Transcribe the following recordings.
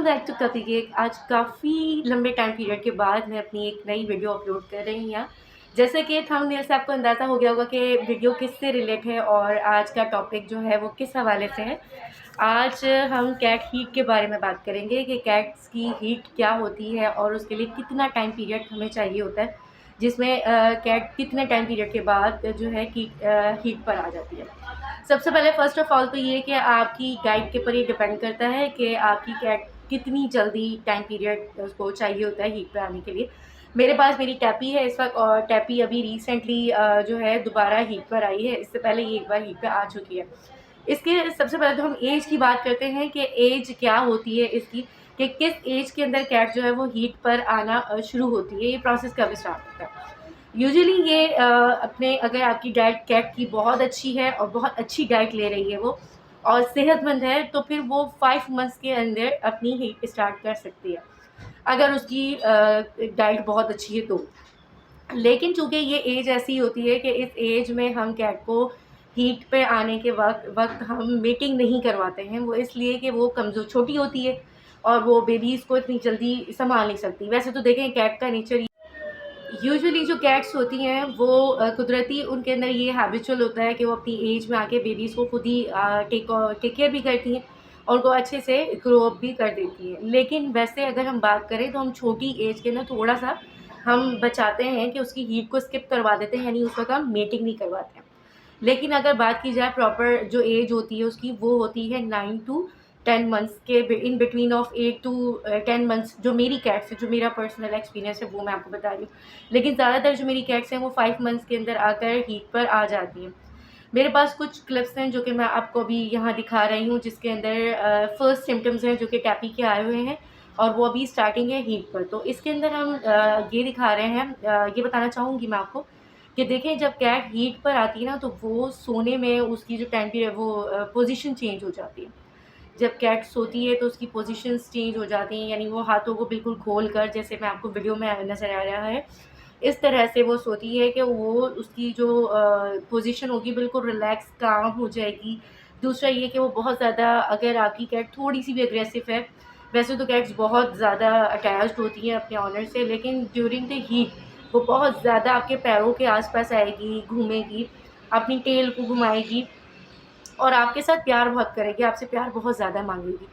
Back to कपी cake. आज काफ़ी लंबे टाइम पीरियड के बाद मैं अपनी एक नई वीडियो अपलोड कर रही हूँ यहाँ। जैसे कि थंबनेल से आपको अंदाज़ा हो गया होगा कि वीडियो किससे रिलेट है और आज का टॉपिक जो है वो किस हवाले से है। आज हम कैट हीट के बारे में बात करेंगे कि कैट्स की हीट क्या होती है और उसके लिए कितना टाइम पीरियड हमें चाहिए होता है, जिसमें कैट कितने टाइम पीरियड के बाद जो है कि हीट पर आ जाती है। सबसे पहले फ़र्स्ट ऑफ़ ऑल तो ये कि आपकी गाइड के ऊपर ये डिपेंड करता है कि आपकी कैट कितनी जल्दी टाइम पीरियड उसको चाहिए होता है हीट पे आने के लिए। मेरे पास मेरी टैपी है इस वक़्त, और टैपी अभी रिसेंटली जो है दोबारा हीट पर आई है। इससे पहले ये एक बार हीट पे आ चुकी है। इसके सबसे पहले तो हम ऐज की बात करते हैं कि ऐज क्या होती है इसकी, कि किस ऐज के अंदर कैट जो है वो हीट पर आना शुरू होती है, ये प्रोसेस कब स्टार्ट होता है। यूजुअली ये अपने अगर आपकी डाइट कैट की बहुत अच्छी है और बहुत अच्छी डाइट ले रही है वो और सेहतमंद है, तो फिर वो 5 मंथ्स के अंदर अपनी हीट स्टार्ट कर सकती है, अगर उसकी डाइट बहुत अच्छी है तो। लेकिन चूँकि ये एज ऐसी होती है कि इस एज में हम कैट को हीट पे आने के वक़्त हम मीटिंग नहीं करवाते हैं। वो इसलिए कि वो कमज़ोर छोटी होती है और वो बेबीज़ को इतनी जल्दी सँभाल नहीं सकती। वैसे तो देखें कैट का नेचर यूजुअली जो कैट्स होती हैं वो कुदरती उनके अंदर ये हैबिचुअल होता है कि वो अपनी एज में आके बेबीज़ को खुद ही टेक केयर भी करती हैं और उनको अच्छे से ग्रो अप भी कर देती हैं। लेकिन वैसे अगर हम बात करें तो हम छोटी एज के ना थोड़ा-सा हम बचाते हैं कि उसकी हीट को स्किप करवा देते हैं, यानी उस वक़्त हम मेटिंग नहीं करवाते हैं। लेकिन अगर बात की जाए प्रॉपर जो एज होती है उसकी, वो होती है 9 टू 10 मंथ्स के in between of 8 to 10 months. जो मेरी कैट्स है, जो मेरा पर्सनल एक्सपीरियंस है वो मैं आपको बता रही हूँ। लेकिन ज़्यादातर जो मेरी कैट्स हैं वो 5 मंथ्स के अंदर आकर हीट पर आ जाती हैं। मेरे पास कुछ क्लिप्स हैं जो कि मैं आपको अभी यहाँ दिखा रही हूँ, जिसके अंदर फर्स्ट सिम्पटम्स हैं जो कि टैपी के आए हुए हैं और वो अभी स्टार्टिंग है हीट पर। तो इसके अंदर हम ये दिखा रहे हैं, ये बताना चाहूँगी मैं आपको कि देखें जब कैट हीट पर आती है ना, तो वो सोने में उसकी जो टाइम पीरियड वो पोजीशन चेंज हो जाती है। जब कैट सोती है तो उसकी पोजीशंस चेंज हो जाती हैं, यानी वो हाथों को बिल्कुल खोल कर, जैसे मैं आपको वीडियो में नज़र आ रहा है, इस तरह से वो सोती है कि वो उसकी जो पोजीशन होगी बिल्कुल रिलैक्स काम हो जाएगी। दूसरा ये कि वो बहुत ज़्यादा, अगर आपकी कैट थोड़ी-सी भी अग्रेसिव है, वैसे तो कैट्स बहुत ज़्यादा अटैच्ड होती हैं अपने ओनर से, लेकिन ड्यूरिंग द हीट वो बहुत ज़्यादा आपके पैरों के आस-पास आएगी, घूमेगी, अपनी टेल को घुमाएगी और आपके साथ प्यार बहुत करेगी, आपसे प्यार बहुत ज़्यादा माँगेगी।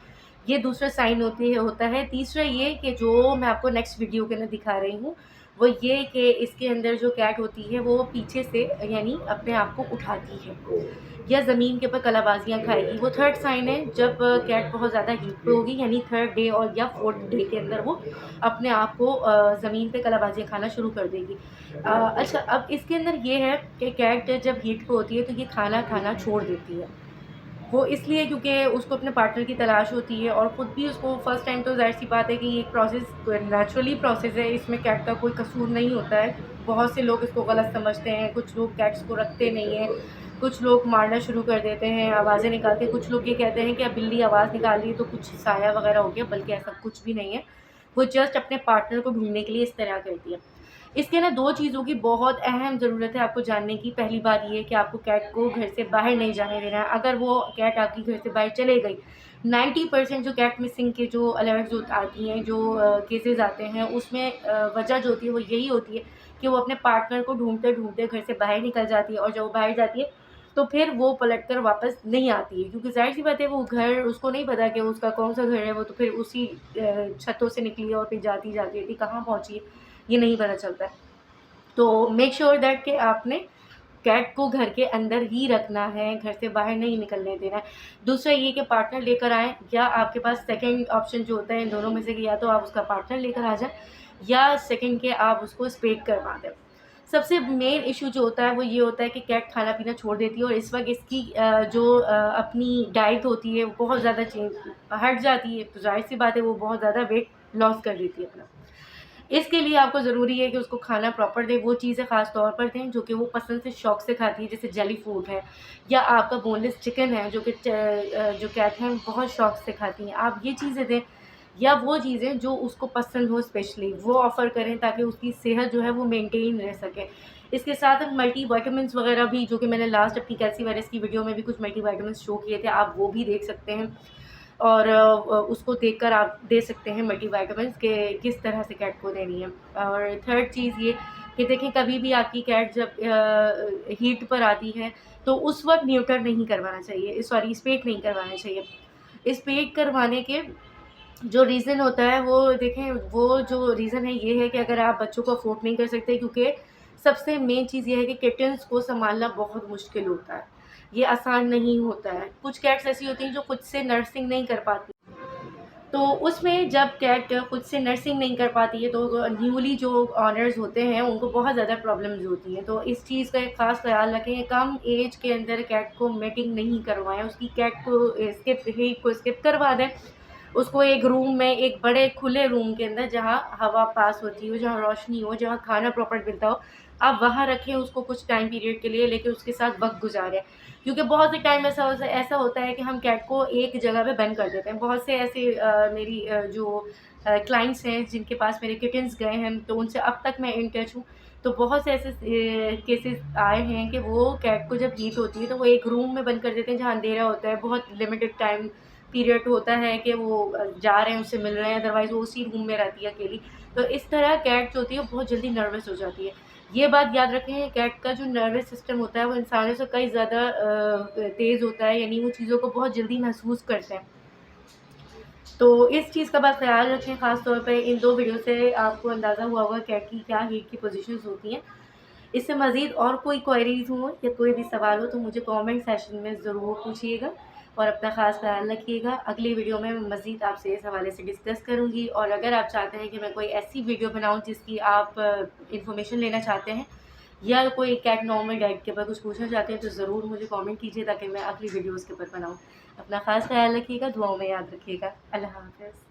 ये दूसरा साइन होता है। तीसरा ये कि जो मैं आपको नेक्स्ट वीडियो के अंदर दिखा रही हूँ, वो ये कि इसके अंदर जो कैट होती है वो पीछे से यानी अपने आप को उठाती है या ज़मीन के ऊपर कलाबाजियाँ खाएगी। वो थर्ड साइन है जब कैट बहुत ज़्यादा हीट पे होगी, यानी थर्ड डे और या फोर्थ डे के अंदर वो अपने आप को ज़मीन पे कलाबाजियाँ खाना शुरू कर देगी। अच्छा, अब इसके अंदर ये है कि कैट जब हीट पे होती है तो ये खाना खाना छोड़ देती है। वो इसलिए क्योंकि उसको अपने पार्टनर की तलाश होती है और ख़ुद भी उसको फर्स्ट टाइम, तो ज़ाहिर-सी बात है कि ये प्रोसेस नेचुरली प्रोसेस है, इसमें कैट का कोई कसूर नहीं होता है। बहुत से लोग इसको गलत समझते हैं, कुछ लोग कैट्स को रखते नहीं हैं, कुछ लोग मारना शुरू कर देते हैं, आवाज़ें निकालते हैं, कुछ लोग ये कहते हैं कि अब बिल्ली आवाज़ निकाल रही है तो कुछ साया वगैरह हो गया, बल्कि ऐसा कुछ भी नहीं है। वो जस्ट अपने पार्टनर को ढूँढने के लिए इस तरह करती है। इसके ना 2 चीज़ों की बहुत अहम ज़रूरत है आपको जानने की। पहली बात ये है कि आपको कैट को घर से बाहर नहीं जाने देना है। अगर वो कैट आपकी घर से बाहर चले गई, 90% जो कैट मिसिंग के जो अलर्ट्स आती हैं, जो केसेज़ आते हैं, उसमें वजह जो होती है वो यही होती है कि वो अपने पार्टनर को ढूँढते-ढूँढते घर से बाहर निकल जाती है और जब वो बाहर जाती है, तो फिर वो पलट कर वापस नहीं आती है, क्योंकि ज़ाहिर-सी बात है वो घर, उसको नहीं पता कि उसका कौन-सा घर है, वो तो फिर उसी छतों से निकली है और फिर जाती-जाती रहती, कहाँ पहुँची है, ये नहीं पता चलता है। तो मेक श्योर दैट कि आपने कैट को घर के अंदर ही रखना है, घर से बाहर नहीं निकलने देना है। दूसरा ये कि पार्टनर लेकर आएँ, या आपके पास सेकंड ऑप्शन जो होता है इन दोनों में से कि या तो आप उसका पार्टनर लेकर आ जाएँ या सेकंड के आप उसको स्पेड करवा दें। सबसे मेन इश्यू जो होता है वो ये होता है कि कैट खाना-पीना छोड़ देती है और इस वक़्त इसकी जो अपनी डाइट होती है वो बहुत ज़्यादा हट जाती है, तो ज़ाहिर-सी बात है वो बहुत ज़्यादा वेट लॉस कर लेती है अपना। इसके लिए आपको ज़रूरी है कि उसको खाना प्रॉपर दें, वो चीज़ें ख़ास तौर पर दें जो कि वो पसंद से शौक़ से खाती है, जैसे जेली फूड है या आपका बोनलेस चिकन है जो कि जो कैट हैं बहुत शौक़ से खाती हैं। आप ये चीज़ें दें या वो चीज़ें जो उसको पसंद हो, स्पेशली वो ऑफ़र करें ताकि उसकी सेहत जो है वो मेंटेन रह सके। इसके साथ हम मल्टीविटामिन्स वग़ैरह भी, जो कि मैंने लास्ट अपनी कैल्सी वायरस की वीडियो में भी कुछ मल्टीविटामिन्स शो किए थे, आप वो भी देख सकते हैं। और उसको देखकर आप दे सकते हैं मल्टीविटामिन्स के किस तरह से कैट को देनी है। और थर्ड चीज़ ये कि देखें, कभी भी आपकी कैट जब हीट पर आती है तो उस वक़्त न्यूटर नहीं करवाना चाहिए, सॉरी स्पेट नहीं करवाना चाहिए। स्पेट करवाने के जो रीज़न होता है वो देखें, वो जो रीज़न है ये है कि अगर आप बच्चों को अफ़ोर्ड नहीं कर सकते, क्योंकि सबसे मेन चीज़ ये है कि किटन्स को सँभालना बहुत मुश्किल होता है, ये आसान नहीं होता है। कुछ कैट्स ऐसी होती हैं जो खुद से नर्सिंग नहीं कर पाती, तो उसमें जब कैट खुद से नर्सिंग नहीं कर पाती है तो न्यूली जो ऑनर्स होते हैं उनको बहुत ज़्यादा प्रॉब्लम्स होती हैं। तो इस चीज़ का एक ख़ास ख़्याल रखें, कम एज के अंदर कैट को मेटिंग नहीं करवाएँ, उसकी कैट को हीट को स्किप करवा दें। उसको एक रूम में, एक बड़े खुले रूम के अंदर जहाँ हवा पास होती हो, जहाँ रोशनी हो, जहाँ खाना प्रॉपर मिलता हो, आप वहाँ रखें उसको कुछ टाइम पीरियड के लिए, लेकिन उसके साथ वक़्त गुज़ारें। क्योंकि बहुत से टाइम ऐसा होता है कि हम कैट को एक जगह पे बंद कर देते हैं। बहुत से ऐसे मेरी जो क्लाइंट्स हैं जिनके पास मेरे किटन्स गए हैं, तो उनसे अब तक मैं इन टच हूँ। तो बहुत से ऐसे केसेस आए हैं कि वो कैट को जब हीट होती है तो वो एक रूम में बंद कर देते हैं जहाँ अंधेरा होता है, बहुत लिमिटेड टाइम पीरियड होता है कि वो जा रहे हैं, उससे मिल रहे हैं, अदरवाइज़ वो उसी रूम में रहती है अकेली। तो इस तरह कैट जो होती है वो बहुत जल्दी नर्वस हो जाती है। ये बात याद रखें, कैट का जो नर्वस सिस्टम होता है वो इंसानों से कई ज़्यादा तेज़ होता है, यानी वो चीज़ों को बहुत जल्दी महसूस करते हैं। तो इस चीज़ का बस ख़्याल रखें, ख़ास तौर पे इन 2 वीडियो से आपको अंदाज़ा हुआ होगा कैट की क्या हीट की पोज़ीशंस होती हैं। इससे मज़ीद और कोई क्वेरीज़ हों या कोई भी सवाल हो तो मुझे कमेंट सेक्शन में ज़रूर पूछिएगा और अपना ख़ास ख़्याल रखिएगा। अगली वीडियो में मैं मज़ीद आपसे इस हवाले से डिस्कस करूँगी, और अगर आप चाहते हैं कि मैं कोई ऐसी वीडियो बनाऊँ जिसकी आप इन्फॉर्मेशन लेना चाहते हैं या कोई कैट नॉर्मल डाइट के ऊपर कुछ पूछना चाहते हैं तो ज़रूर मुझे कमेंट कीजिए ताकि मैं अगली वीडियोज़ के ऊपर बनाऊँ। अपना ख़ास ख़्याल रखिएगा, दुआओं में याद रखिएगा। अल्लाह हाफ़िज़।